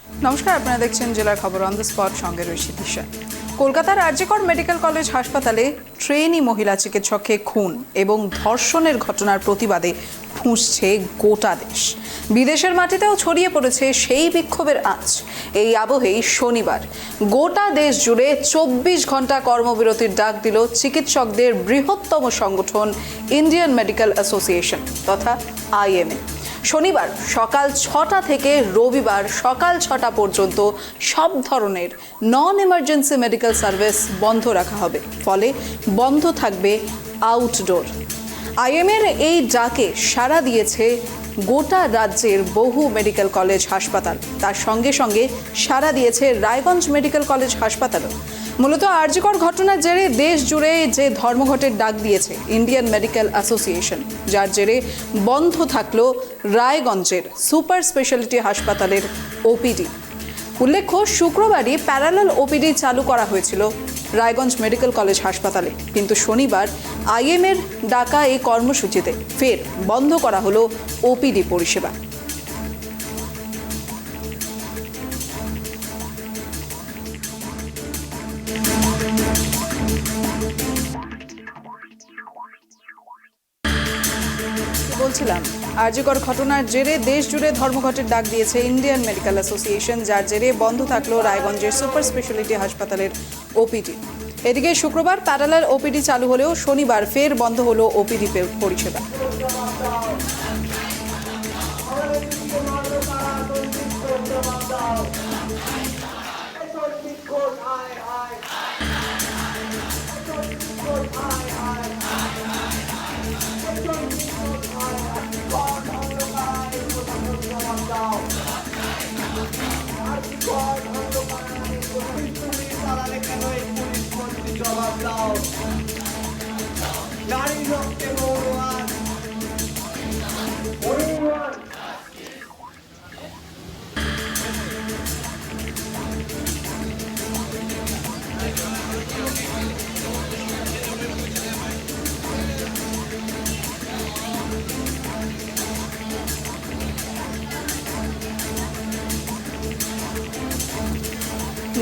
নমস্কার, আপনারা দেখছেন জেলার খবর অন দ্য স্পট, সঙ্গে রয়েছে দিশা। কলকাতার আরজিকর মেডিকেল কলেজ হাসপাতালে ট্রেনি মহিলা চিকিৎসককে খুন এবং ধর্ষণের ঘটনার প্রতিবাদে ফুঁসছে গোটা দেশ। বিদেশের মাটিতেও ছড়িয়ে পড়েছে সেই বিক্ষোভের আঁচ। এই আবহেই শনিবার গোটা দেশ জুড়ে 24 ঘন্টা কর্মবিরতির ডাক দিল চিকিৎসকদের বৃহত্তম সংগঠন ইন্ডিয়ান মেডিকেল অ্যাসোসিয়েশন তথা IMA। শনিবার সকাল 6টা থেকে রবিবার সকাল 6টা পর্যন্ত সব ধরনের নন এমার্জেন্সি মেডিকেল সার্ভিস বন্ধ রাখা হবে, ফলে বন্ধ থাকবে আউটডোর। IMAর এই ডাকে সাড়া দিয়েছে গোটা রাজ্যের বহু মেডিকেল কলেজ হাসপাতাল, তার সঙ্গে সঙ্গে সাড়া দিয়েছে রায়গঞ্জ মেডিকেল কলেজ হাসপাতালও। মূলত আরজিকর ঘটনার জেরে দেশ জুড়ে যে ধর্মঘটের ডাক দিয়েছে ইন্ডিয়ান মেডিকেল অ্যাসোসিয়েশন, যার জেরে বন্ধ থাকলো রায়গঞ্জের সুপার স্পেশালিটি হাসপাতালের OPD। উল্লেখ্য, শুক্রবারই প্যারালাল OPD চালু করা হয়েছিল রায়গঞ্জ মেডিকেল কলেজ হাসপাতালে, কিন্তু শনিবার IMAর ডাকা এই কর্মসূচিতে ফের বন্ধ করা হলো OPD পরিষেবা। বলছিলাম, আরজিকর ঘটনার জেরে দেশ জুড়ে ধর্মঘটের ডাক দিয়েছে ইন্ডিয়ান মেডিকেল অ্যাসোসিয়েশন, যার জেরে বন্ধ থাকলো রায়গঞ্জের সুপার স্পেশালিটি হাসপাতালের OPD। এদিকে শুক্রবার প্যারালাল OPD চালু হলেও শনিবার ফের বন্ধ হলো OPD পরিষেবা।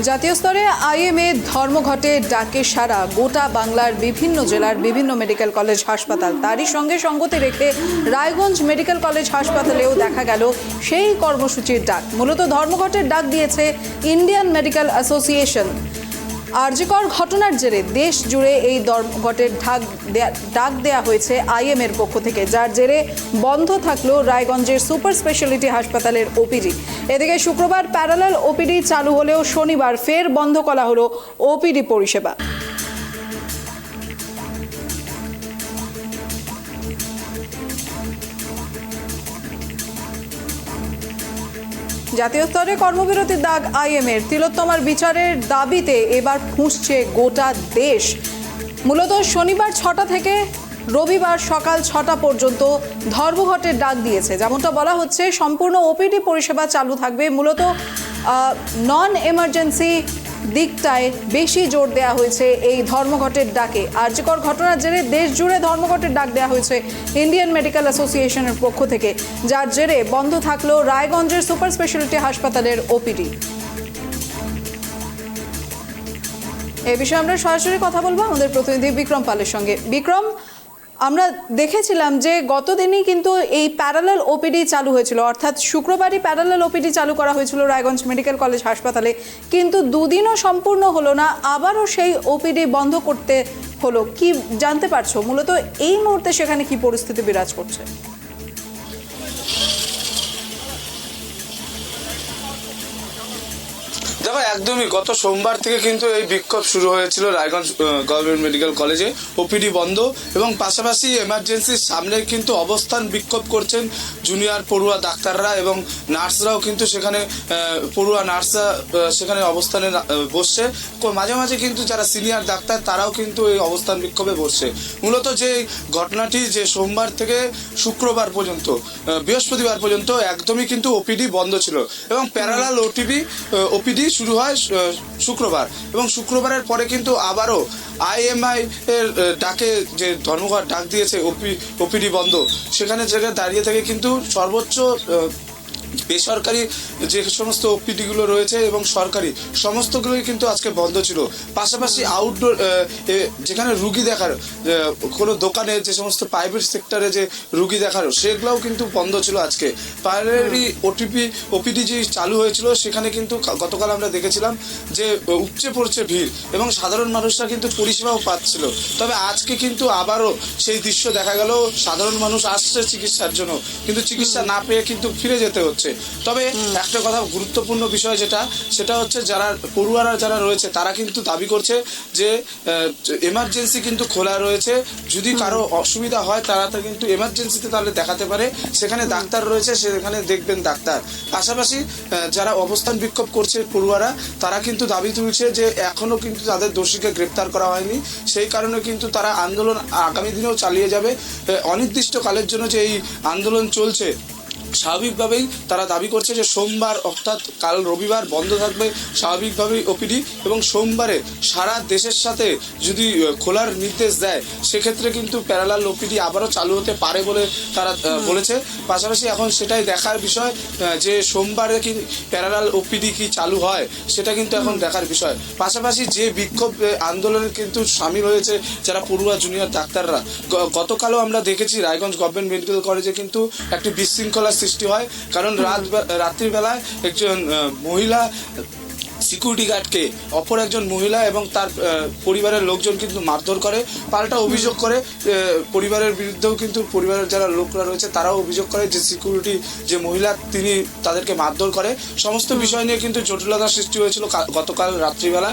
জাতীয় স্তরে IMA ধর্মঘটে ডাকে সারা গোটা বাংলার বিভিন্ন জেলার বিভিন্ন মেডিকেল কলেজ হাসপাতাল। তারই সঙ্গে সঙ্গতি রেখে রায়গঞ্জ মেডিকেল কলেজ হাসপাতালেও দেখা গেল সেই কর্মসূচির ডাক। মূলত ধর্মঘটের ডাক দিয়েছে ইন্ডিয়ান মেডিকেল অ্যাসোসিয়েশন। আরজিকর ঘটনার জেরে দেশ জুড়ে এই ধর্মঘটের ডাক দেয়া হয়েছে IMAর পক্ষ থেকে, যার জেরে বন্ধ থাকলো রায়গঞ্জের সুপার স্পেশালিটি হাসপাতালের OPD। এদিকে শুক্রবার প্যারালাল OPD চালু হলেও শনিবার ফের বন্ধ করা হলো OPD পরিষেবা। জাতীয় স্তরে কর্মবিরতির ডাক IMAর, তিলোত্তমার বিচারের দাবিতে এবার ফুঁসছে গোটা দেশ। মূলত শনিবার 6টা থেকে রবিবার সকাল 6টা পর্যন্ত ধর্মঘটের ডাক দিয়েছে। যেমনটা বলা হচ্ছে, সম্পূর্ণ OPD পরিষেবা চালু থাকবে। মূলত নন এমার্জেন্সি দিকটায় বেশি জোর দেওয়া হয়েছে এই ধর্মঘটের ডাকে। আরজিকর ঘটনার জেরে দেশ জুড়ে ধর্মঘটের ডাক দেওয়া হয়েছে ইন্ডিয়ান মেডিকেল অ্যাসোসিয়েশনের পক্ষ থেকে, যার জেরে বন্ধ থাকলো রায়গঞ্জের সুপার স্পেশালিটি হাসপাতালের OPD। এই বিষয়ে আমরা সরাসরি কথা বলবো আমাদের প্রতিনিধি বিক্রম পালের সঙ্গে। বিক্রম, আমরা দেখেছিলাম যে গতদিনই কিন্তু এই প্যারালাল OPD চালু হয়েছিল, অর্থাৎ শুক্রবারই প্যারালাল OPD চালু করা হয়েছিল রায়গঞ্জ মেডিকেল কলেজ হাসপাতালে, কিন্তু দুদিনও সম্পূর্ণ হলো না, আবারও সেই OPD বন্ধ করতে হলো। কি জানতে পারছো মূলত এই মুহূর্তে সেখানে কি পরিস্থিতি বিরাজ করছে? দেখো, একদমই গত সোমবার থেকে কিন্তু এই বিক্ষোভ শুরু হয়েছিল রায়গঞ্জ গভর্নমেন্ট মেডিকেল কলেজে। OPD বন্ধ এবং পাশাপাশি এমার্জেন্সির সামনে কিন্তু অবস্থান বিক্ষোভ করছেন জুনিয়র পড়ুয়া ডাক্তাররা এবং নার্সরাও কিন্তু সেখানে পড়ুয়া নার্সরা সেখানে অবস্থানে বসছে। মাঝে মাঝে কিন্তু যারা সিনিয়র ডাক্তার তারাও কিন্তু এই অবস্থান বিক্ষোভে বসছে। মূলত যে ঘটনাটি যে সোমবার থেকে শুক্রবার পর্যন্ত বৃহস্পতিবার পর্যন্ত একদমই কিন্তু OPD বন্ধ ছিল এবং প্যারালাল OPD শুরু হয় শুক্রবার, এবং শুক্রবারের পরে কিন্তু আবারও IMI এর ডাকে যে ধর্মঘট ডাক দিয়েছে OPD বন্ধ, সেখানে জায়গায় দাঁড়িয়ে থেকে কিন্তু সর্বোচ্চ বেসরকারি যে সমস্ত ওপিডিগুলো রয়েছে এবং সরকারি সমস্তগুলোই কিন্তু আজকে বন্ধ ছিল। পাশাপাশি আউটডোর যেখানে রুগী দেখার কোনো দোকানে যে সমস্ত প্রাইভেট সেক্টরে যে রুগী দেখার সেগুলোও কিন্তু বন্ধ ছিল আজকে। প্রাইমারি ওপিডি যে চালু হয়েছিল সেখানে কিন্তু গতকাল আমরা দেখেছিলাম যে উপচে পড়ছে ভিড় এবং সাধারণ মানুষরা কিন্তু পরিষেবাও পাচ্ছিল। তবে আজকে কিন্তু আবারও সেই দৃশ্য দেখা গেল, সাধারণ মানুষ আসছে চিকিৎসার জন্য কিন্তু চিকিৎসা না পেয়ে কিন্তু ফিরে যেতে হচ্ছে। তবে একটা কথা গুরুত্বপূর্ণ বিষয় সেটা হচ্ছে যারা পড়ুয়ারা যারা রয়েছে তারা কিন্তু দাবি করছে যে এমার্জেন্সি কিন্তু খোলা রয়েছে, যদি কারো অসুবিধা হয় তারা তো কিন্তু এমার্জেন্সিতে তাহলে দেখাতে পারে, সেখানে ডাক্তার রয়েছে, সেখানে দেখবেন ডাক্তার। পাশাপাশি যারা অবস্থান বিক্ষোভ করছে পড়ুয়ারা তারা কিন্তু দাবি তুলছে যে এখনো কিন্তু তাদের দোষীকে গ্রেপ্তার করা হয়নি, সেই কারণে কিন্তু তারা আন্দোলন আগামী দিনেও চালিয়ে যাবে। অনির্দিষ্টকালের জন্য যে এই আন্দোলন চলছে, স্বাভাবিকভাবেই তারা দাবি করছে যে সোমবার অর্থাৎ কাল রবিবার বন্ধ থাকবে স্বাভাবিকভাবেই ওপিডি, এবং সোমবারে সারা দেশের সাথে যদি খোলার নির্দেশ দেয় সেক্ষেত্রে কিন্তু প্যারালাল ওপিডি আবারও চালু হতে পারে বলে তারা বলেছে। পাশাপাশি এখন সেটাই দেখার বিষয় যে সোমবারে কি প্যারালাল ওপিডি কি চালু হয় সেটা কিন্তু এখন দেখার বিষয়। পাশাপাশি যে বিক্ষোভ আন্দোলনে কিন্তু সামিল হয়েছে যারা পড়ুয়া জুনিয়র ডাক্তাররা, গতকালও আমরা দেখেছি রায়গঞ্জ গভর্নমেন্ট মেডিকেল কলেজে কিন্তু একটি বিশৃঙ্খলা সৃষ্টি হয়, কারণ রাত্রিবেলায় একজন মহিলা সিকিউরিটি গার্ডকে অপর একজন মহিলা এবং তার পরিবারের লোকজন কিন্তু মারধর করে, পাল্টা অভিযোগ করে পরিবারের বিরুদ্ধেও কিন্তু পরিবারের যারা লোকরা রয়েছে তারাও অভিযোগ করে যে সিকিউরিটি যে মহিলা তিনি তাদেরকে মারধর করে। সমস্ত বিষয় নিয়ে কিন্তু জটিলতা সৃষ্টি হয়েছিল গতকাল রাত্রিবেলা,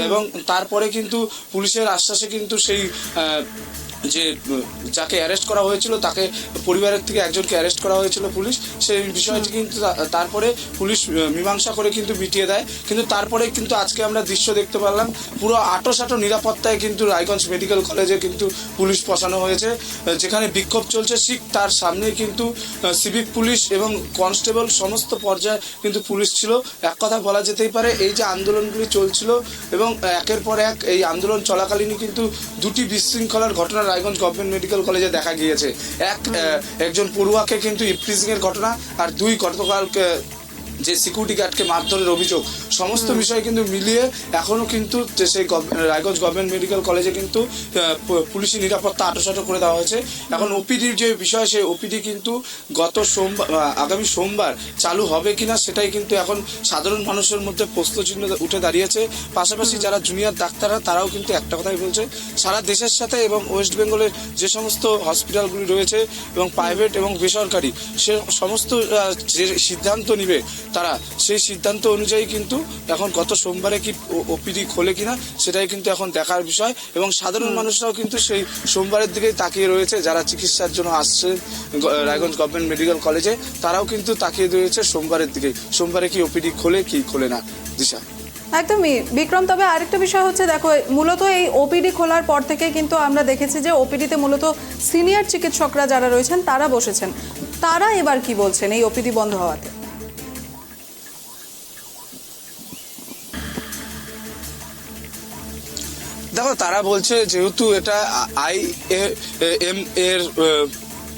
এবং তারপরে কিন্তু পুলিশের আশ্বাসে কিন্তু সেই যে যাকে অ্যারেস্ট করা হয়েছিল তাকে পরিবারের থেকে একজনকে অ্যারেস্ট করা হয়েছিল পুলিশ, সেই বিষয়টি কিন্তু তারপরে পুলিশ মীমাংসা করে কিন্তু মিটিয়ে দেয়। কিন্তু তারপরে কিন্তু আজকে আমরা দৃশ্য দেখতে পারলাম পুরো আঁটো নিরাপত্তায় কিন্তু রায়গঞ্জ মেডিকেল কলেজে কিন্তু পুলিশ বসানো হয়েছে, যেখানে বিক্ষোভ চলছে ঠিক তার সামনে কিন্তু সিভিক পুলিশ এবং কনস্টেবল সমস্ত পর্যায়ে কিন্তু পুলিশ ছিল। এক কথা বলা যেতেই পারে এই যে আন্দোলনগুলি চলছিল এবং একের পর এক এই আন্দোলন চলাকালীনই কিন্তু দুটি বিশৃঙ্খলার ঘটনা রায়গঞ্জ গভর্নমেন্ট মেডিকেল কলেজে দেখা গিয়েছে। একজন পড়ুয়াকে কিন্তু ইফটিজিং এর ঘটনা, আর দুই গতকাল যে সিকিউরিটি গার্ডকে মারধরের অভিযোগ, সমস্ত বিষয় কিন্তু মিলিয়ে এখনও কিন্তু সেই রায়গঞ্জ গভর্নমেন্ট মেডিকেল কলেজে কিন্তু পুলিশি নিরাপত্তা আঁটো করে দেওয়া হয়েছে। এখন ওপিডির যে বিষয় সেই ওপিডি কিন্তু আগামী সোমবার চালু হবে কিনা সেটাই কিন্তু এখন সাধারণ মানুষের মধ্যে প্রশ্নচিহ্ন উঠে দাঁড়িয়েছে। পাশাপাশি যারা জুনিয়র ডাক্তাররা তারাও কিন্তু একটা কথাই বলছে, সারা দেশের সাথে এবং ওয়েস্ট বেঙ্গলের যে সমস্ত হসপিটালগুলি রয়েছে এবং প্রাইভেট এবং বেসরকারি সে সমস্ত যে সিদ্ধান্ত নিবে তারা সেই সিদ্ধান্ত অনুযায়ী কিন্তু এখন গত সোমবারে কি ওপিডি খোলে কিনা সেটাই কিন্তু এখন দেখার বিষয়, এবং সাধারণ মানুষরাও কিন্তু সেই সোমবারের দিকেই তাকিয়ে রয়েছে। যারা চিকিৎসার জন্য আসছে রায়গঞ্জ গভর্নমেন্ট মেডিকেল কলেজে তারাও কিন্তু তাকিয়ে রয়েছে সোমবারের দিকে, সোমবারে কি ওপিডি খোলে কি খোলে না। দিশা একদমই বিক্রম, তবে আরেকটা বিষয় হচ্ছে দেখো, মূলত এই ওপিডি খোলার পর থেকে কিন্তু আমরা দেখেছি যে ওপিডিতে মূলত সিনিয়র চিকিৎসকরা যারা রয়েছেন তারা বসেছেন, তারা এবার কি বলছেন এই ওপিডি বন্ধ হওয়াতে? দেখো, তারা বলছে যেহেতু এটা IAM এর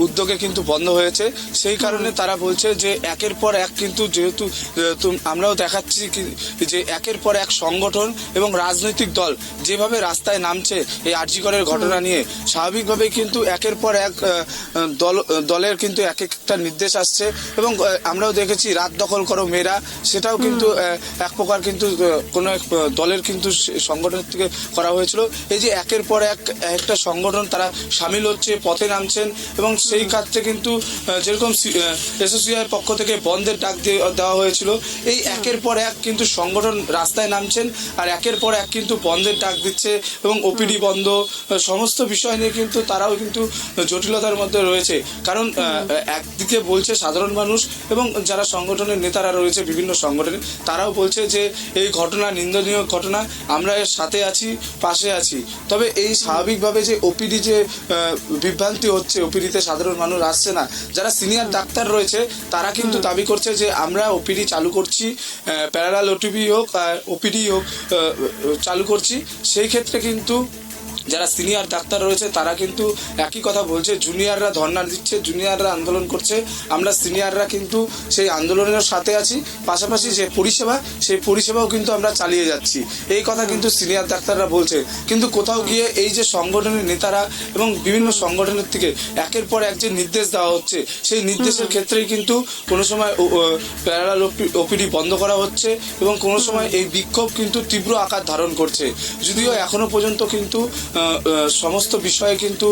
উদ্যোগে কিন্তু বন্ধ হয়েছে, সেই কারণে তারা বলছে যে একের পর এক কিন্তু যেহেতু আমরাও দেখাচ্ছি যে একের পর এক সংগঠন এবং রাজনৈতিক দল যেভাবে রাস্তায় নামছে এই আরজিকরের ঘটনা নিয়ে, স্বাভাবিকভাবেই কিন্তু একের পর এক দলের কিন্তু এক একটা নির্দেশ আসছে, এবং আমরাও দেখেছি রাত দখল করো মেয়েরা, সেটাও কিন্তু এক প্রকার কিন্তু কোনো এক দলের কিন্তু সংগঠনের থেকে করা হয়েছিল। এই যে একের পর এক একটা সংগঠন তারা সামিল হচ্ছে, পথে নামছেন, এবং সেই ক্ষেত্রে কিন্তু যেরকম এসোসিয়েশনের পক্ষ থেকে বন্ধের ডাক দেওয়া হয়েছিল, এই একের পর এক কিন্তু সংগঠন রাস্তায় নামছেন আর একের পর এক কিন্তু বন্ধের ডাক দিচ্ছে, এবং ওপিডি বন্ধ সমস্ত বিষয় নিয়ে কিন্তু তারাও কিন্তু জটিলতার মধ্যে রয়েছে। কারণ একদিকে বলছে সাধারণ মানুষ এবং যারা সংগঠনের নেতারা রয়েছে বিভিন্ন সংগঠনে, তারাও বলছে যে এই ঘটনা নিন্দনীয় ঘটনা, আমরা এর সাথে আছি, পাশে আছি। তবে এই স্বাভাবিকভাবে যে ওপিডি যে বিভ্রান্তি হচ্ছে, ওপিডিতে সাধারণ মানুষ আসছে না, যারা সিনিয়র ডাক্তার রয়েছে তারা কিন্তু দাবি করছে যে আমরা ওপিডি চালু করছি, প্যারালাল ওটিপি হোক ওপিডি হোক চালু করছি। সেই ক্ষেত্রে কিন্তু যারা সিনিয়র ডাক্তার রয়েছে তারা কিন্তু একই কথা বলছে, জুনিয়ররা ধর্ণা দিচ্ছে, জুনিয়ররা আন্দোলন করছে, আমরা সিনিয়ররা কিন্তু সেই আন্দোলনের সাথে আছি, পাশাপাশি যে পরিষেবা সেই পরিষেবাও কিন্তু আমরা চালিয়ে যাচ্ছি, এই কথা কিন্তু সিনিয়র ডাক্তাররা বলছে। কিন্তু কোথাও গিয়ে এই যে সংগঠনের নেতারা এবং বিভিন্ন সংগঠনের থেকে একের পর এক যে নির্দেশ দেওয়া হচ্ছে, সেই নির্দেশের ক্ষেত্রেই কিন্তু কোনো সময় প্যারালাল ওপিডি বন্ধ করা হচ্ছে এবং কোনো সময় এই বিক্ষোভ কিন্তু তীব্র আকার ধারণ করছে। যদিও এখনো পর্যন্ত কিন্তু সমস্ত বিষয়ে কিন্তু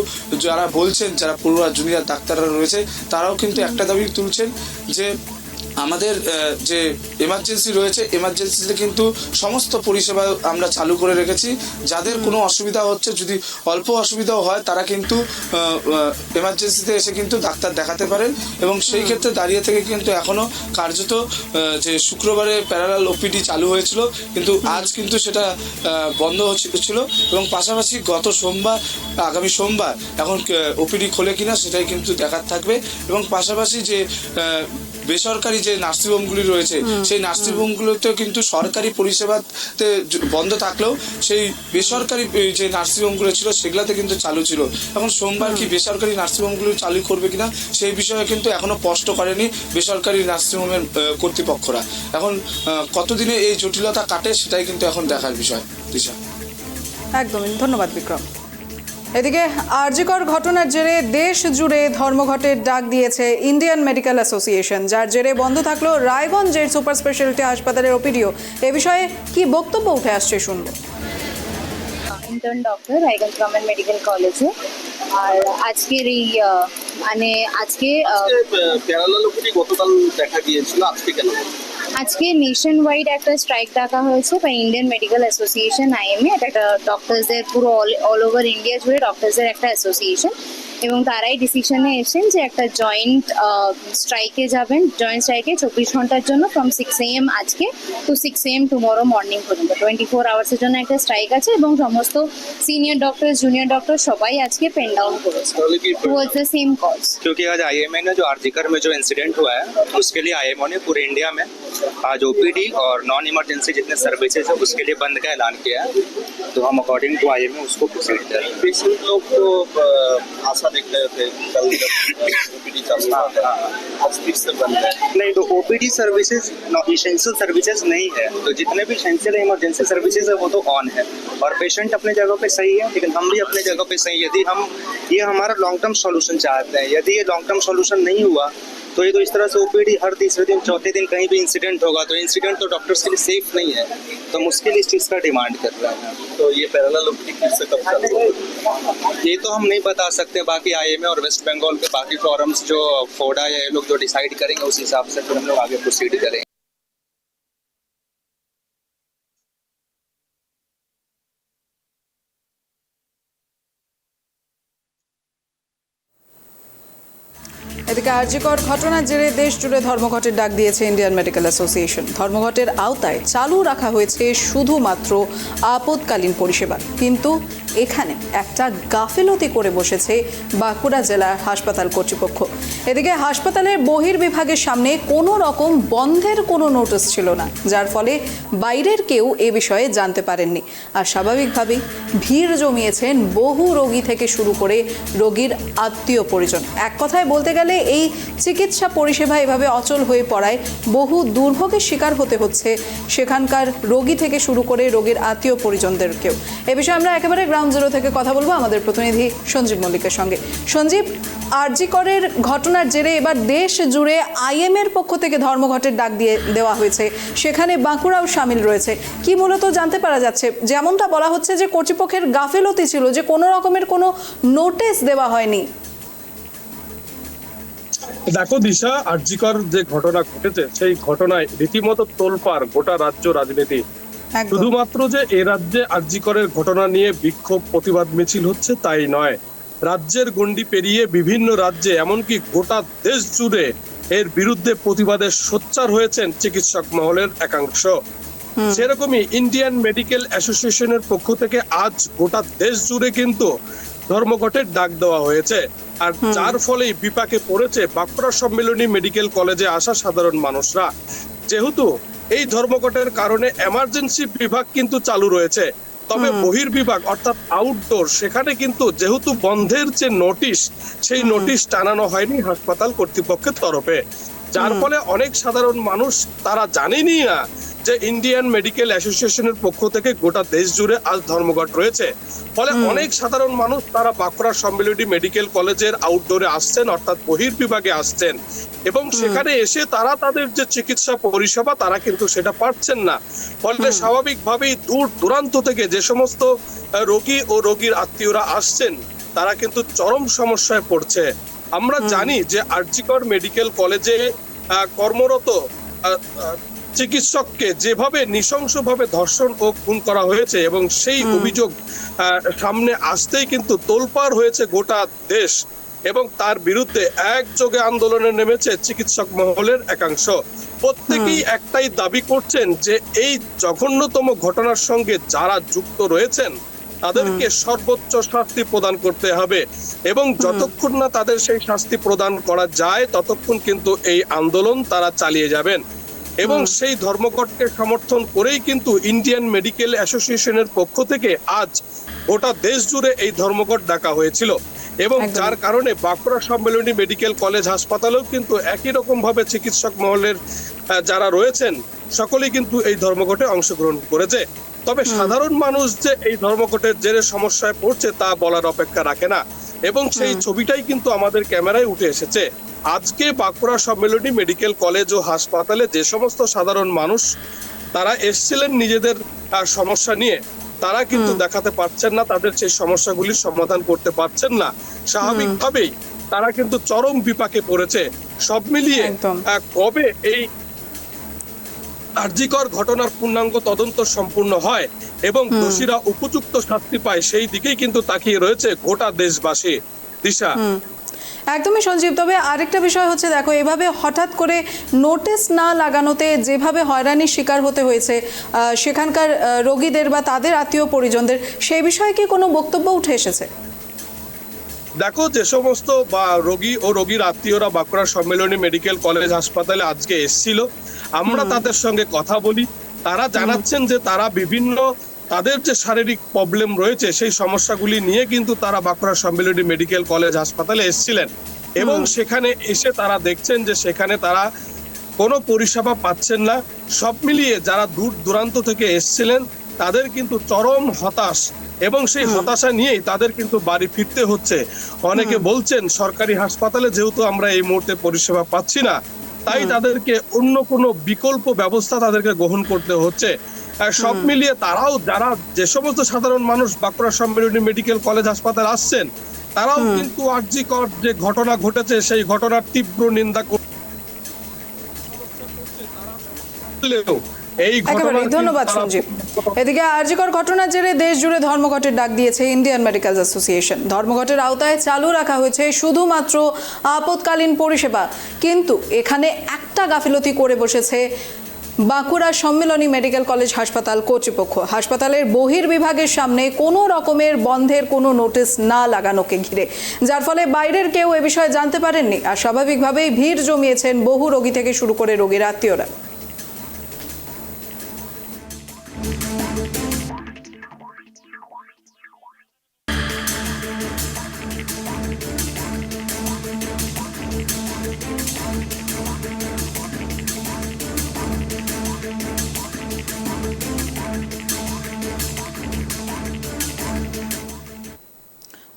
যারা বলছেন, যারা পড়ুয়া জুনিয়র ডাক্তাররা রয়েছে তারাও কিন্তু একটা দাবি তুলছেন যে আমাদের যে এমার্জেন্সি রয়েছে, এমার্জেন্সিতে কিন্তু সমস্ত পরিষেবা আমরা চালু করে রেখেছি। যাদের কোনো অসুবিধা হচ্ছে, যদি অল্প অসুবিধাও হয়, তারা কিন্তু এমার্জেন্সিতে এসে কিন্তু ডাক্তার দেখাতে পারেন এবং সেই ক্ষেত্রে দাঁড়িয়ে থেকে কিন্তু এখনও কার্যত যে শুক্রবারে প্যারালাল ওপিডি চালু হয়েছিল, কিন্তু আজ কিন্তু সেটা বন্ধ হচ্ছিল এবং পাশাপাশি গত সোমবার, আগামী সোমবার এখন ওপিডি খোলে কিনা সেটাই কিন্তু দেখার থাকবে। এবং পাশাপাশি যে বেসরকারি যে নার্সিংহোমগুলি রয়েছে, সেই নার্সিংহোমগুলোতেও কিন্তু সরকারি পরিষেবাতে বন্ধ থাকলেও সেই বেসরকারি যে নার্সিংহোমগুলো ছিল সেগুলোতে কিন্তু চালু ছিল। এখন সোমবার কি বেসরকারি নার্সিংহোমগুলো চালু করবে কিনা সেই বিষয়ে কিন্তু এখনো স্পষ্ট করেনি বেসরকারি নার্সিংহোমের কর্তৃপক্ষরা। এখন কতদিনে এই জটিলতা কাটে সেটাই কিন্তু এখন দেখার বিষয়। দিশা, একদমই ধন্যবাদ বিক্রম। এদিকে আরজিকর ঘটনার জেরে দেশ জুড়ে ধর্মঘটের ডাক দিয়েছে ইন্ডিয়ান মেডিকেল অ্যাসোসিয়েশন, যার জেরে বন্ধ থাকলো রায়গঞ্জের সুপার স্পেশালিটি হাসপাতালের ওপিডিও। এ বিষয়ে কি বক্তব্য উঠে আসছে শুনবো। Intern doctor Raiganj government medical কলেজে। আর আজকের এই প্যারালাল ওপিডি গতকাল দেখা গিয়েছিল, আজকে কেন? আজকে নেশন ওয়াইড একটা স্ট্রাইক ডাকা হয়েছে বা ইন্ডিয়ান মেডিকেল অ্যাসোসিয়েশন আইএমএ, এটা একটা ডক্টরসদের পুরো অল ওভার ইন্ডিয়া জুড়ে ডক্টরসদের একটা অ্যাসোসিয়েশন, এবং তারাই ডিসিশনে এসেছেন যে একটা জয়েন্ট স্ট্রাইকে যাবেন। জয়েন্ট স্ট্রাইকে 24 ঘন্টার জন্য ফ্রম 6 AM আজকে টু 6 AM টুমরো মর্নিং পর্যন্ত 24 আওয়ার্সের জন্য একটা স্ট্রাইক আছে এবং সমস্ত সিনিয়র ডক্টর জুনিয়র ডক্টর সবাই আজকে পেন ডাউন করেছে टुवर्ड्स द सेम कॉज। क्योंकि आज आईएमए ने जो आरजीकर में जो इंसिडेंट हुआ है उसके लिए आईएमओ ने पूरे इंडिया में आज ओपीडी और नॉन इमरजेंसी जितने सर्विसेज है उसके लिए बंद का ऐलान किया है। तो हम अकॉर्डिंग टू आईएमए उसको प्रोसीड करें। पेशेंट लोग तो आशा देख रहे थे कल जब ओपीडी चालू हुआ था, आज फिर से बंद है। नहीं, तो ओपीडी सर्विसेज इसेंशियल सर्विसेज नहीं है, तो जितने भी इसेंशियल इमरजेंसी सर्विसेज है वो तो ऑन है और पेशेंट अपने जगह पे सही है, लेकिन हम भी अपने जगह पे सही। यदि हम ये हमारा लॉन्ग टर्म सॉल्यूशन चाहते हैं, यदि ये लॉन्ग टर्म सॉल्यूशन नहीं हुआ तो ये तो इस तरह से ओपीडी हर तीसरे दिन चौथे दिन कहीं भी इंसिडेंट होगा, तो इंसिडेंट तो डॉक्टर्स के लिए सेफ नहीं है, तो मुश्किल इस चीज़ का डिमांड कर रहा है। तो ये पैरेलल ओपीडी फिर से कब चालू होगा ये तो हम नहीं बता सकते। बाकी आईएमए और वेस्ट बंगाल के बाकी फॉरम्स जो फोडा या ये लोग जो डिसाइड करेंगे उस हिसाब से फिर हम लोग आगे प्रोसीड करेंगे। এদিকে আরজিকর ঘটনার জেরে দেশ জুড়ে ধর্মঘটের ডাক দিয়েছে ইন্ডিয়ান মেডিকেল অ্যাসোসিয়েশন। ধর্মঘটের আওতায় চালু রাখা হয়েছে শুধুমাত্র আপৎকালীন পরিষেবা, কিন্তু এখানে একটা গাফিলতি করে বসেছে বাঁকুড়া জেলার হাসপাতাল কর্তৃপক্ষ। এদিকে হাসপাতালের বহির্বিভাগের সামনে কোনো রকম বন্ধের কোনো নোটিশ ছিল না, যার ফলে বাইরের কেউ এ বিষয়ে জানতে পারেননি। আর স্বাভাবিকভাবেই ভিড় জমিয়েছেন বহু রোগী থেকে শুরু করে রোগীর আত্মীয় পরিজন। এক কথায় বলতে গেলে এই চিকিৎসা পরিষেবা এভাবে অচল হয়ে পড়ায় বহু দুর্ভোগের শিকার হতে হচ্ছে সেখানকার রোগী থেকে শুরু করে রোগীর আত্মীয় পরিজনদেরকেও। এ বিষয়ে আমরা একেবারে গ্রাউন্ড জিরো থেকে কথা বলবো আমাদের প্রতিনিধি সঞ্জীব মল্লিকের সঙ্গে। সঞ্জীব, আরজিকরের ঘটনার জেরে এবার দেশ জুড়ে আইএমএর পক্ষ থেকে ধর্মঘটের ডাক দেওয়া হয়েছে, সেখানে বাঁকুড়াও সামিল রয়েছে। কি মূলত জানতে পারা যাচ্ছে? যেমনটা বলা হচ্ছে যে কর্তৃপক্ষের গাফিলতি ছিল, যে কোনো রকমের কোনো নোটিশ দেওয়া হয়নি। দেখো দিশা, আরজিকর যে ঘটনা ঘটেছে সেই ঘটনায় রীতিমতো তোলপাড় গোটা রাজ্য রাজনীতি। শুধুমাত্র যে এ রাজ্যে আরজিকরের ঘটনা নিয়ে বিক্ষোভ প্রতিবাদ মিছিল হচ্ছে তাই নয়, রাজ্যের গণ্ডি পেরিয়ে বিভিন্ন রাজ্যে এমনকি গোটা দেশ জুড়ে এর বিরুদ্ধে প্রতিবাদের সোচ্চার হয়েছেন চিকিৎসক মহলের একাংশ। সেরকমই ইন্ডিয়ান মেডিকেল অ্যাসোসিয়েশনের পক্ষ থেকে আজ গোটা দেশ জুড়ে কিন্তু ধর্মঘটের ডাক দেওয়া হয়েছে। আর যার ফলেই বিপাকে পড়েছে বাঁকুড়া সম্মিলনী মেডিকেল কলেজে আসা সাধারণ মানুষরা। যেহেতু এই ধর্মঘটের কারণে এমার্জেন্সি বিভাগ কিন্তু চালু রয়েছে, তবে বহির্বিভাগ অর্থাৎ আউটডোর সেখানে কিন্তু যেহেতু বন্ধের যে নোটিশ, সেই নোটিশ টানানো হয়নি হাসপাতাল কর্তৃপক্ষের তরফে, যার ফলে অনেক সাধারণ মানুষ তারা জানেনই না যে ইন্ডিয়ান মেডিকেল অ্যাসোসিয়েশনের পক্ষ থেকে গোটা দেশ জুড়ে আজ ধর্মঘট রয়েছে। ফলে অনেক সাধারণ মানুষ তারা বাঁকুড়া সম্মিলনী মেডিকেল কলেজের আউটডোরে আসছেন, অর্থাৎ বহির্বিভাগে আসছেন, এবং সেখানে এসে তারা তাদের যে চিকিৎসা পরিষেবা তারা কিন্তু সেটা পাচ্ছেন না। ফলে স্বাভাবিকভাবেই দূর দূরান্ত থেকে যে সমস্ত রোগী ও রোগীর আত্মীয়রা আসছেন তারা কিন্তু চরম সমস্যায় পড়ছে। আমরা জানি যে আরজিকর মেডিকেল কলেজে কর্মরত চিকিৎসককে যেভাবে নৃশংসভাবে ধর্ষণ ও খুন করা হয়েছে এবং সেই অভিযোগ সামনে আসতেই কিন্তু তোলপাড় হয়েছে গোটা দেশ, এবং তার বিরুদ্ধে একযোগে আন্দোলনে নেমেছে চিকিৎসক মহলের একাংশ। প্রত্যেকেই একটাই দাবি করছেন যে এই জঘন্যতম ঘটনার সঙ্গে যারা যুক্ত রয়েছেন তাদেরকে সর্বোচ্চ শাস্তি প্রদান করতে হবে, এবং যতক্ষণ না তাদের সেই শাস্তি প্রদান করা যায় ততক্ষণ কিন্তু এই আন্দোলন তারা চালিয়ে যাবেন। এবং সেই ধর্মঘটকে সমর্থন করেই কিন্তু ইন্ডিয়ান মেডিকেল অ্যাসোসিয়েশনের পক্ষ থেকে আজ গোটা দেশ জুড়ে এই ধর্মঘট ডাকা হয়েছিল, এবং যার কারণে বাঁকুড়া সম্মিলনী মেডিকেল কলেজ হাসপাতালেও কিন্তু একই রকম ভাবে চিকিৎসক মহলের যারা রয়েছেন সকলেই কিন্তু এই ধর্মঘটে অংশগ্রহণ করেছে। তবে সাধারণ মানুষ যে এই ধর্মঘটের জেরে সমস্যায় পড়ছে তা বলার অপেক্ষা রাখে না, এবং সেই ছবিটাই কিন্তু আমাদের ক্যামেরায় উঠে এসেছে। আজকে বাঁকুড়া সম্মিলনী মেডিকেল কলেজ ও হাসপাতালে যে সমস্ত সাধারণ মানুষ তারা এসেছিলেন নিজেদের সমস্যা নিয়ে, তারা কিন্তু দেখাতে পারছেন না, তাদের সেই সমস্যাগুলির সমাধান করতে পারছেন না। স্বাভাবিকভাবেই তারা কিন্তু চরম বিপাকে পড়েছে। সব মিলিয়ে কবে এই আরজিকর ঘটনার পূর্ণাঙ্গ তদন্ত সম্পূর্ণ হয় এবং দোষীরা উপযুক্ত শাস্তি পায় সেই দিকেই কিন্তু তাকিয়ে রয়েছে গোটা দেশবাসী। দিশা, একদমই সঞ্জীব। তবে আরেকটা বিষয় হচ্ছে, দেখো এভাবে হঠাৎ করে নোটিশ না লাগানোতে যেভাবে হয়রানির শিকার হতে হয়েছে সেখানকার রোগীদের বা তাদের আত্মীয় পরিজনদের, সেই বিষয়ে কি কোনো বক্তব্য উঠে এসেছে? দেখো, যে সমস্ত বা রোগী ও রোগীর আত্মীয়রা বাঁকুড়া সম্মিলনী মেডিকেল কলেজ হাসপাতালে আজকে এসেছিল, আমরা তাদের সঙ্গে কথা বলি। তারা জানাচ্ছেন যে তারা বিভিন্ন তাদের যে শারীরিক প্রবলেম রয়েছে সেই সমস্যাগুলি নিয়ে কিন্তু তারা বাঁকুড়া সম্মিলনী মেডিকেল কলেজ হাসপাতালে এসেছিলেন, এবং সেখানে এসে তারা দেখছেন যে সেখানে তারা কোনো পরিষেবা পাচ্ছেন না। সব মিলিয়ে যারা দূর দূরান্ত থেকে এসেছিলেন তাদের কিন্তু চরম হতাশ, এবং সেই হতাশা নিয়েই তাদের কিন্তু বাড়ি ফিরতে হচ্ছে। অনেকে বলছেন সরকারি হাসপাতালে যেহেতু আমরা এই মুহূর্তে পরিষেবা পাচ্ছি না, তাই তাদেরকে অন্য কোনো বিকল্প ব্যবস্থা তাদেরকে গ্রহণ করতে হচ্ছে। সব মিলিয়ে তারাও, যারা যে সমস্ত সাধারণ মানুষ বাঁকুড়া সম্মিলনী মেডিকেল কলেজ হাসপাতাল আসছেন, তারাও কিন্তু আরজিকর যে ঘটনা ঘটেছে সেই ঘটনার তীব্র নিন্দা করলেও ধন্যবাদ সঞ্জীব। এদিকে আরজিকর ঘটনার জেরে দেশ জুড়ে ধর্মঘটের ডাক দিয়েছে ইন্ডিয়ান মেডিকেল অ্যাসোসিয়েশন। ধর্মঘটের আওতায় চালু রাখা হয়েছে শুধুমাত্র আপৎকালীন পরিষেবা, কিন্তু এখানে একটা গাফিলতি করে বসেছে বাঁকুড়া সম্মিলনী মেডিকেল কলেজ হাসপাতাল কর্তৃপক্ষ। হাসপাতালের বহির্বিভাগের সামনে কোনো রকমের বন্ধের কোনো নোটিশ না লাগানোকে ঘিরে, যার ফলে বাইরের কেউ এ বিষয়ে জানতে পারেননি, আর স্বাভাবিকভাবেই ভিড় জমিয়েছেন বহু রোগী থেকে শুরু করে রোগীর আত্মীয়রা।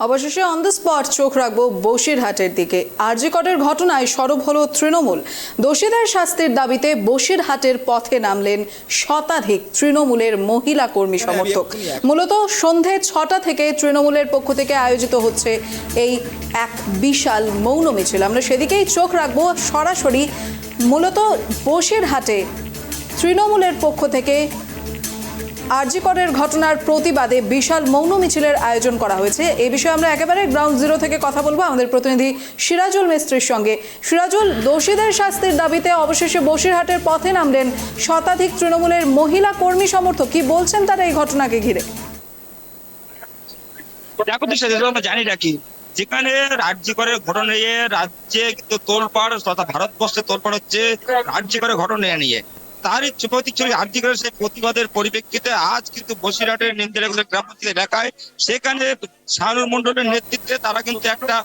অবশেষে অন দ্য স্পট চোখ রাখবো বসিরহাটের দিকে। আরজিকরের ঘটনায় সরব হলো তৃণমূল। দোষীদের শাস্তির দাবিতে বসিরহাটের পথে নামলেন শতাধিক তৃণমূলের মহিলা কর্মী সমর্থক। মূলত সন্ধে 6টা থেকে তৃণমূলের পক্ষ থেকে আয়োজিত হচ্ছে এই এক বিশাল মৌন মিছিল। আমরা সেদিকেই চোখ রাখবো সরাসরি। মূলত বসিরহাটে তৃণমূলের পক্ষ থেকে আরজিকরের ঘটনার প্রতিবাদে বিশাল মৌন মিছিলের আয়োজন করা হয়েছে। এই বিষয়ে আমরা একেবারে গ্রাউন্ড জিরো থেকে কথা বলবো আমাদের প্রতিনিধি সিরাজুল মিস্ত্রির সঙ্গে। সিরাজুল, দোষীদের শাস্তির দাবিতে অবশেষে বসিরহাটের পথে নামলেন শতাধিক তৃণমূলের মহিলা কর্মী সমর্থক। কি বলছেন তারা এই ঘটনাকে ঘিরে? আমরা জানি রাখি, যেখানে আরজিকরের ঘটনা নিয়ে রাজ্যে কিন্তু তোলপাড় তথা ভারতবর্ষে তোলপাড় হচ্ছে আরজিকরের ঘটনা নিয়ে। তারই প্রতিচ্ছবি আর্জিকরের সেই প্রতিবাদের পরিপ্রেক্ষিতে আজ কিন্তু বসিরহাটের নিন্দিরা গ্রাম পঞ্চায়েত এলাকায় সেখানে শাহরুর মন্ডলের নেতৃত্বে তারা কিন্তু একটা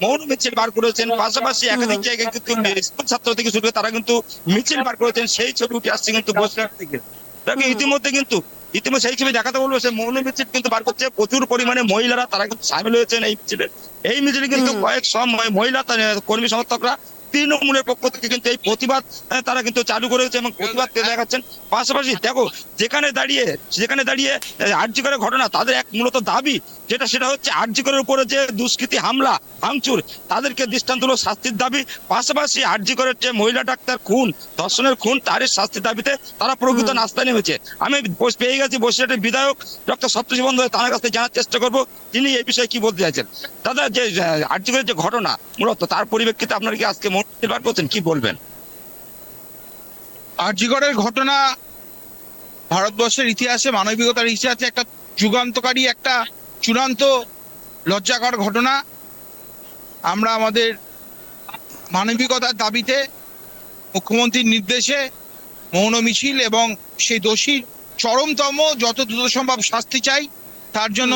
মৌন মিছিল বার করেছেন। পাশাপাশি একাধিক জায়গায় কিন্তু স্কুল ছাত্র থেকে শুরু করে তারা কিন্তু মিছিল বার করেছেন। সেই ছবি উঠে আসছে কিন্তু বসিরহাট থেকে। দেখো ইতিমধ্যে সেই ছবি দেখাতে বলবো, সে মৌন মিছিল কিন্তু বার করছে প্রচুর পরিমাণে মহিলারা, তারা কিন্তু সামিল হয়েছেন এই মিছিলে। এই মিছিলে কিন্তু কয়েকশো মহিলা কর্মী সমর্থকরা তৃণমূলের পক্ষ থেকে কিন্তু এই প্রতিবাদ তারা কিন্তু চালু করেছে এবং প্রতিবাদ দেখাচ্ছেন। পাশাপাশি দেখো যেখানে দাঁড়িয়ে আরজি করের ঘটনা, তাদের এক মূলত দাবি সেটা হচ্ছে আরজি করের উপরে যে দুষ্কৃতী হামলা ভাঙচুর, তাদেরকে দৃষ্টান্তমূলক শাস্তির দাবি। পাশাপাশি আরজি করের যে মহিলা ডাক্তার ধর্ষণের খুন, তারই শাস্তির দাবিতে তারা প্রকৃত রাস্তায় নেমেছে। আমি পেয়ে গেছি বসিরহাটের বিধায়ক ডক্টর সপ্তর্ষি বন্দ্যোপাধ্যায়, তার কাছ থেকে জানার চেষ্টা করবো তিনি এই বিষয়ে কি বলতে চাইছেন। দাদা, যে আরজি করের যে ঘটনা মূলত তার পরিপ্রেক্ষিতে আপনারা কি আজকে বার করছেন, কি বলবেন? আরজিকরের ঘটনা ভারতবর্ষের ইতিহাসে, মানবিকতার ইতিহাসে একটা যুগান্তকারী, একটা চূড়ান্ত লজ্জাকর ঘটনা। আমরা আমাদের মানবিকতার দাবিতে মুখ্যমন্ত্রীর নির্দেশে মৌন মিছিল এবং সেই দোষীর চরমতম যত দ্রুত সম্ভব শাস্তি চাই। তার জন্য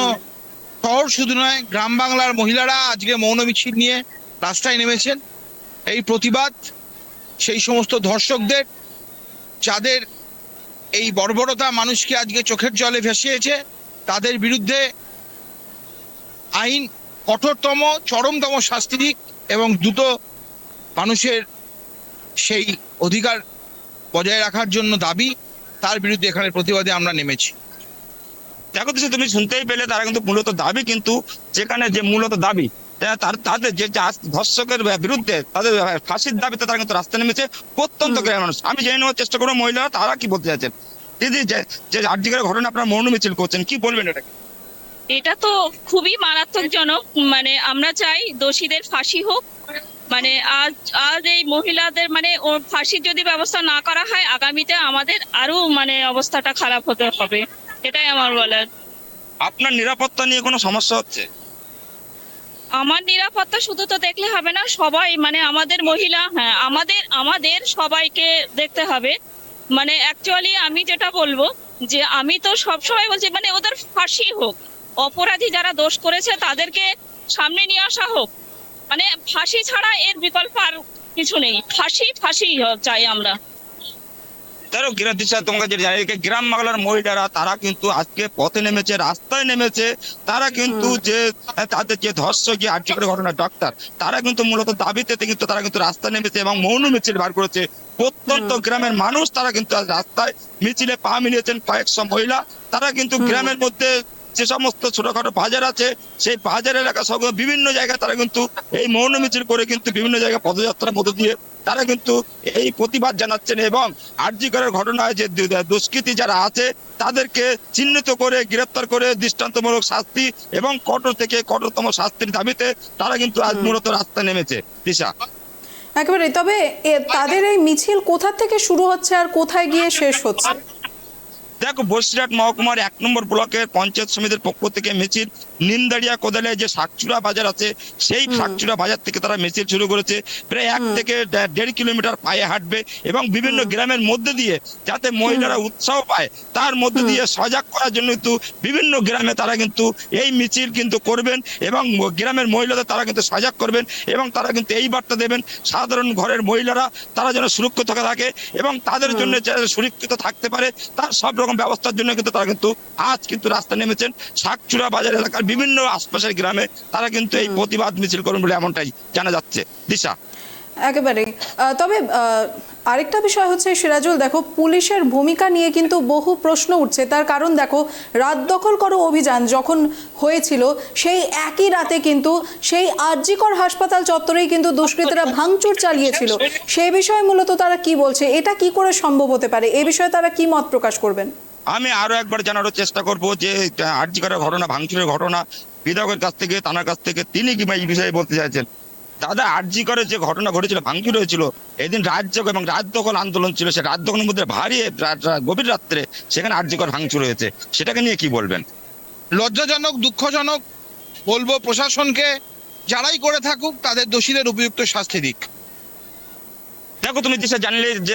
শহর শুধু নয়, গ্রাম বাংলার মহিলারা আজকে মৌন মিছিল নিয়ে রাস্তায় নেমেছেন। এই প্রতিবাদ সেই সমস্ত ধর্ষকদের, যাদের এই বর্বরতা মানুষকে আজকে চোখের জলে ভেসিয়েছে, তাদের বিরুদ্ধে আইন কঠোরতম চরমতম শাস্তি দিক এবং দ্রুত মানুষের সেই অধিকার বজায় রাখার জন্য দাবি, তার বিরুদ্ধে এখানে প্রতিবাদে আমরা নেমেছি। দেখো তুমি শুনতেই পেলে, তারা কিন্তু মূলত দাবি, কিন্তু যেখানে যে মূলত দাবি তাদের যে ধর্ষকের বিরুদ্ধে তাদের ফাঁসির দাবিতে তারা কিন্তু রাস্তায় নেমেছে প্রত্যন্ত গ্রামের মানুষ। আমি জেনে নেওয়ার চেষ্টা করবো মহিলারা তারা কি বলতে চাইছেন। দিদি, যে আরজি করের ঘটনা আপনারা মৌন মিছিল করছেন, কি বলবেন এটা? এটা তো খুবই মারাত্মকজনক। মানে আমরা চাই দোষীদের ফাঁসি হোক। মানে আজ এই মহিলাদের ওর ফাঁসির যদি ব্যবস্থা না করা হয়, আগামীতে আমাদের আরো অবস্থাটা খারাপ হতে হবে, এটাই আমার বলার। আপনার নিরাপত্তা নিয়ে কোনো সমস্যা হচ্ছে? আমার নিরাপত্তা শুধু তো দেখলে হবে না, সবাই আমাদের মহিলা, হ্যাঁ আমাদের সবাইকে দেখতে হবে। অ্যাকচুয়ালি আমি যেটা বলবো, যে আমি তো সবসময় বলছি ওদের ফাঁসি হোক, অপরাধী যারা দোষ করেছে তাদেরকে সামনে নিয়ে আসা হোক। ফাঁসি ছাড়া এর বিকল্প আর কিছু নেই, ফাঁসি চাই আমরা। তোমাকে গ্রাম বাংলার মহিলারা তারা কিন্তু আজকে পথে নেমেছে, রাস্তায় নেমেছে। তারা কিন্তু যে তাদের যে ধর্ষক, যে আরজি করের ঘটনা ডাক্তার, তারা কিন্তু মূলত দাবিতে কিন্তু তারা কিন্তু রাস্তায় নেমেছে এবং মৌন মিছিল বার করেছে। প্রত্যন্ত গ্রামের মানুষ তারা কিন্তু রাস্তায় মিছিলে পা মিলিয়েছেন। কয়েকশো মহিলা তারা কিন্তু গ্রামের মধ্যে যে সমস্ত ছোটখাটো বাজার আছে, সেই বাজার এলাকা সব বিভিন্ন জায়গায় তারা কিন্তু এই মৌন মিছিল করে কিন্তু বিভিন্ন জায়গায় পদযাত্রার মধ্যে দিয়ে তারা কিন্তু এই প্রতিবাদ জানাচ্ছেন এবং আরজি করের ঘটনায় যে দুষ্কৃতী যারা আছে তাদেরকে চিহ্নিত করে গ্রেপ্তার করে দৃষ্টান্তমূলক শাস্তি এবং কঠোর থেকে কঠোরতম শাস্তির দাবিতে তারা কিন্তু আজ মূলত রাস্তায় নেমেছে। দিশা, একেবারে। তবে তাদের এই মিছিল কোথা থেকে শুরু হচ্ছে আর কোথায় গিয়ে শেষ হচ্ছে? দেখো, বসিরহাট মহকুমার 1 নম্বর ব্লকের পঞ্চায়েত সমিতির পক্ষ থেকে মিছিল নিমদাড়িয়া কোদালে যে শাকচুরা বাজার আছে, সেই শাকচুরা বাজার থেকে তারা মিছিল শুরু করেছে। প্রায় 1 থেকে 1.5 কিলোমিটার পায়ে হাঁটবে এবং বিভিন্ন গ্রামের মধ্যে দিয়ে যাতে মহিলারা উৎসাহ পায় তার মধ্যে দিয়ে সজাগ করার জন্য কিন্তু বিভিন্ন গ্রামে তারা কিন্তু এই মিছিল কিন্তু করবেন এবং গ্রামের মহিলাদের তারা কিন্তু সজাগ করবেন এবং তারা কিন্তু এই বার্তা দেবেন সাধারণ ঘরের মহিলারা তারা যেন সুরক্ষিত থাকে এবং তাদের জন্য সুরক্ষিত থাকতে পারে তার সব রকম ব্যবস্থার জন্য কিন্তু তারা কিন্তু আজ কিন্তু রাস্তা নেমেছেন। শাকচুরা বাজার এলাকার বিভিন্ন আশপাশের গ্রামে তারা কিন্তু এই প্রতিবাদ মিছিল করবেন বলে এমনটাই জানা যাচ্ছে। দিশা, একেবারে। তবে আরেকটা বিষয় হচ্ছে সিরাজুল, দেখো পুলিশের ভূমিকা নিয়ে কিন্তু বহু প্রশ্ন উঠছে। তার কারণ দেখো, রাত দখল করো অভিযান যখন হয়েছিল, সেই একই রাতে কিন্তু সেই আরজি কর হাসপাতাল চত্বরেই কিন্তু দুষ্কৃতীরা ভাঙচুর চালিয়েছিল। সেই বিষয়ে মূলত তারা কি বলছে, এটা কি করে সম্ভব হতে পারে, এই বিষয়ে তারা কি মত প্রকাশ করবেন? আমি আরো একবার জানার চেষ্টা করব যে আরজি করের ঘটনা, ভাঙচুরের ঘটনা বিধায়কের কাছ থেকে, থানার কাছ থেকে তিনি কি এই বিষয়ে বলতে চাইছেন। দাদা, আরজি করে যে ঘটনা ঘটেছিল, ভাঙচুর হয়েছিল, এদিন রাজ্য এবং রাত দখল আন্দোলন ছিল, সে রাত দখলের মধ্যে ভারী গভীর রাত্রে সেখানে আরজি কর ভাঙচুর হয়েছে, সেটাকে নিয়ে কি বলবেন? লজ্জাজনক, দুঃখজনক। বলবো প্রশাসনকে, যারাই করে থাকুক তাদের দোষীদের উপযুক্ত শাস্তি দিক। দেখো তুমি দিশা জানলে যে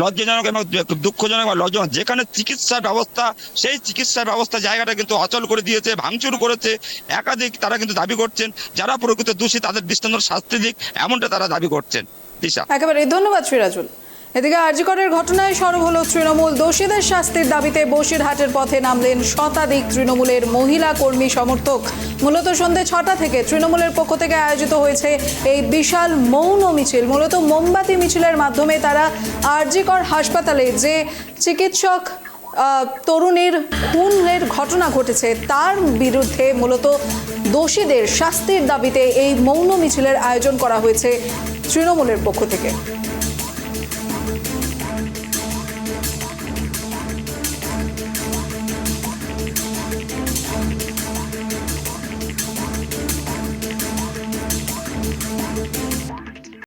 লজ্জাজনক এবং দুঃখজনক বা লজ্জাজনক, যেখানে চিকিৎসার ব্যবস্থা, সেই চিকিৎসার ব্যবস্থা জায়গাটা কিন্তু অচল করে দিয়েছে, ভাঙচুর করেছে। একাধিক তারা কিন্তু দাবি করছেন যারা প্রকৃত দোষী তাদের দৃষ্টান্ত শাস্তি দিক, এমনটা তারা দাবি করছেন। দিশা, একেবারে ধন্যবাদ সিরাজুল। এদিকে আরজিকরের ঘটনায় সরব হলো তৃণমূল। দোষীদের শাস্তির দাবিতে বসিরহাটের পথে নামলেন শতাধিক তৃণমূলের মহিলা কর্মী সমর্থক। মূলত সন্ধ্যে 6টা থেকে তৃণমূলের পক্ষ থেকে আয়োজিত হয়েছে এই বিশাল মৌন মিছিল। মূলত মোমবাতি মিছিলের মাধ্যমে তারা আরজিকর হাসপাতালে যে চিকিৎসক তরুণীর খুনের ঘটনা ঘটেছে তার বিরুদ্ধে মূলত দোষীদের শাস্তির দাবিতে এই মৌন মিছিলের আয়োজন করা হয়েছে তৃণমূলের পক্ষ থেকে।